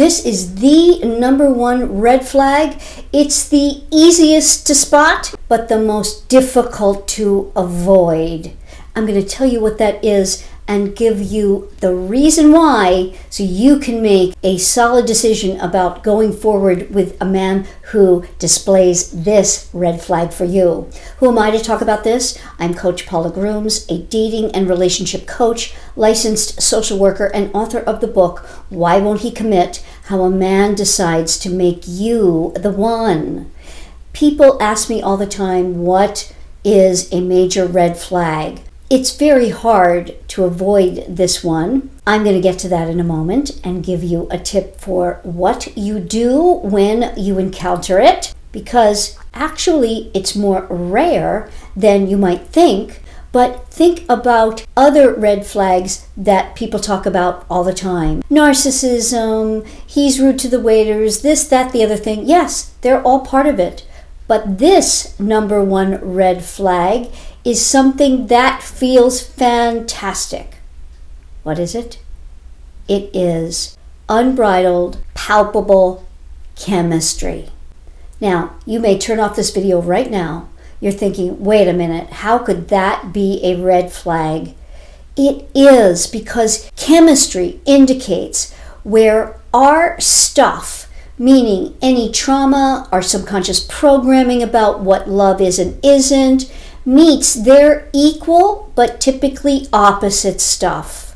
This is the number one red flag. It's the easiest to spot, but the most difficult to avoid. I'm going to tell you what that is and give you the reason why, so you can make a solid decision about going forward with a man who displays this red flag for you. Who am I to talk about this? I'm Coach Paula Grooms, a dating and relationship coach, licensed social worker, and author of the book, Why Won't He Commit? How a Man Decides to Make You the One. People ask me all the time, what is a major red flag? It's very hard to avoid this one. I'm going to get to that in a moment and give you a tip for what you do when you encounter it, because actually it's more rare than you might think. But think about other red flags that people talk about all the time. Narcissism, he's rude to the waiters, this, that, the other thing. Yes, they're all part of it. But this number one red flag is something that feels fantastic. What is it? It is unbridled, palpable chemistry. Now, you may turn off this video right now. You're thinking, wait a minute, how could that be a red flag? It is, because chemistry indicates where our stuff, meaning any trauma, our subconscious programming about what love is and isn't, meets their equal but typically opposite stuff.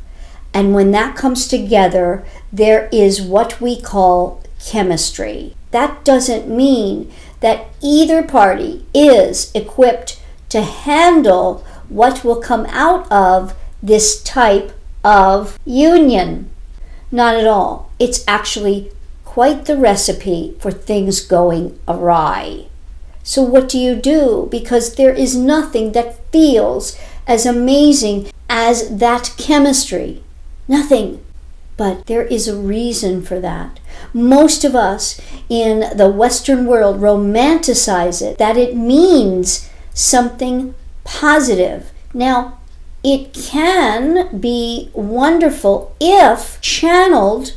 And when that comes together, there is what we call chemistry. That doesn't mean that either party is equipped to handle what will come out of this type of union. Not at all. It's actually quite the recipe for things going awry. So what do you do? Because there is nothing that feels as amazing as that chemistry. Nothing. But there is a reason for that. Most of us in the Western world romanticize it, that it means something positive. Now, it can be wonderful if channeled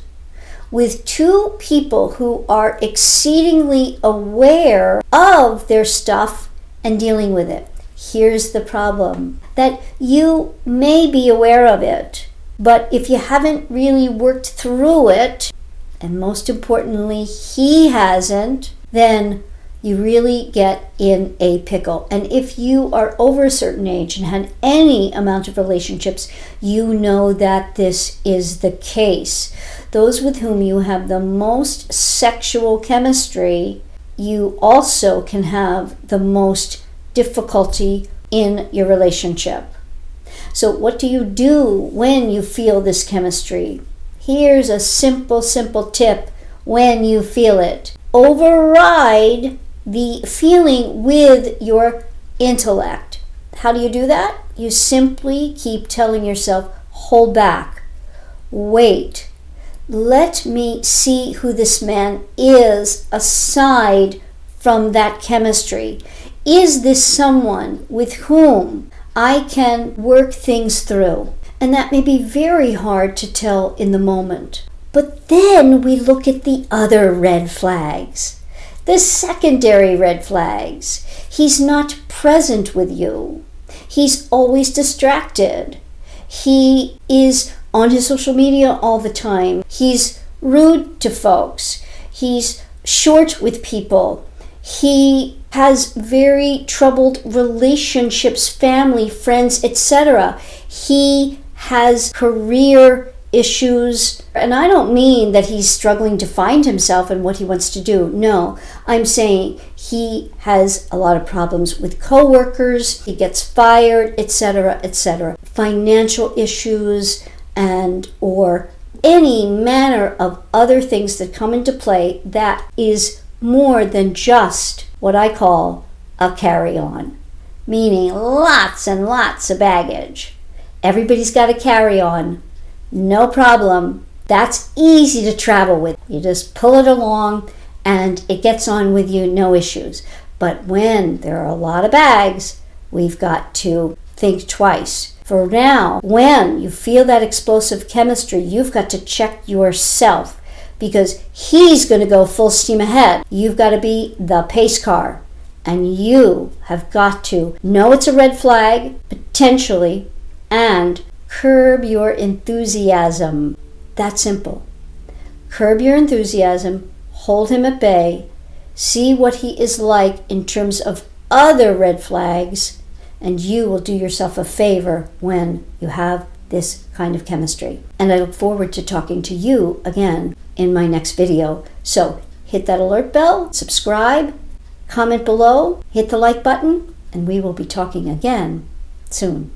with two people who are exceedingly aware of their stuff and dealing with it. Here's the problem, that you may be aware of it, but if you haven't really worked through it, and most importantly, he hasn't, then you really get in a pickle. And if you are over a certain age and had any amount of relationships, you know that this is the case. Those with whom you have the most sexual chemistry, you also can have the most difficulty in your relationship. So what do you do when you feel this chemistry? Here's a simple tip when you feel it. Override the feeling with your intellect. How do you do that? You simply keep telling yourself, hold back, wait, let me see who this man is aside from that chemistry. Is this someone with whom I can work things through? And that may be very hard to tell in the moment. But then we look at the other red flags, the secondary red flags. He's not present with you. He's always distracted. He is on his social media all the time. He's rude to folks. He's short with people. He has very troubled relationships, family, friends, etc. He has career issues. And I don't mean that he's struggling to find himself and what he wants to do. No, I'm saying he has a lot of problems with coworkers. He gets fired, etc., etc. Financial issues and or any manner of other things that come into play that is more than just what I call a carry-on, meaning lots and lots of baggage. Everybody's got a carry-on, no problem. That's easy to travel with. You just pull it along and it gets on with you, no issues. But when there are a lot of bags, we've got to think twice. For now, when you feel that explosive chemistry, you've got to check yourself. because he's going to go full steam ahead. You've got to be the pace car. And you have got to know it's a red flag, potentially, and curb your enthusiasm. That simple. Curb your enthusiasm, hold him at bay, see what he is like in terms of other red flags, and you will do yourself a favor when you have this kind of chemistry. And I look forward to talking to you again in my next video. So hit that alert bell, subscribe, comment below, hit the like button, and we will be talking again soon.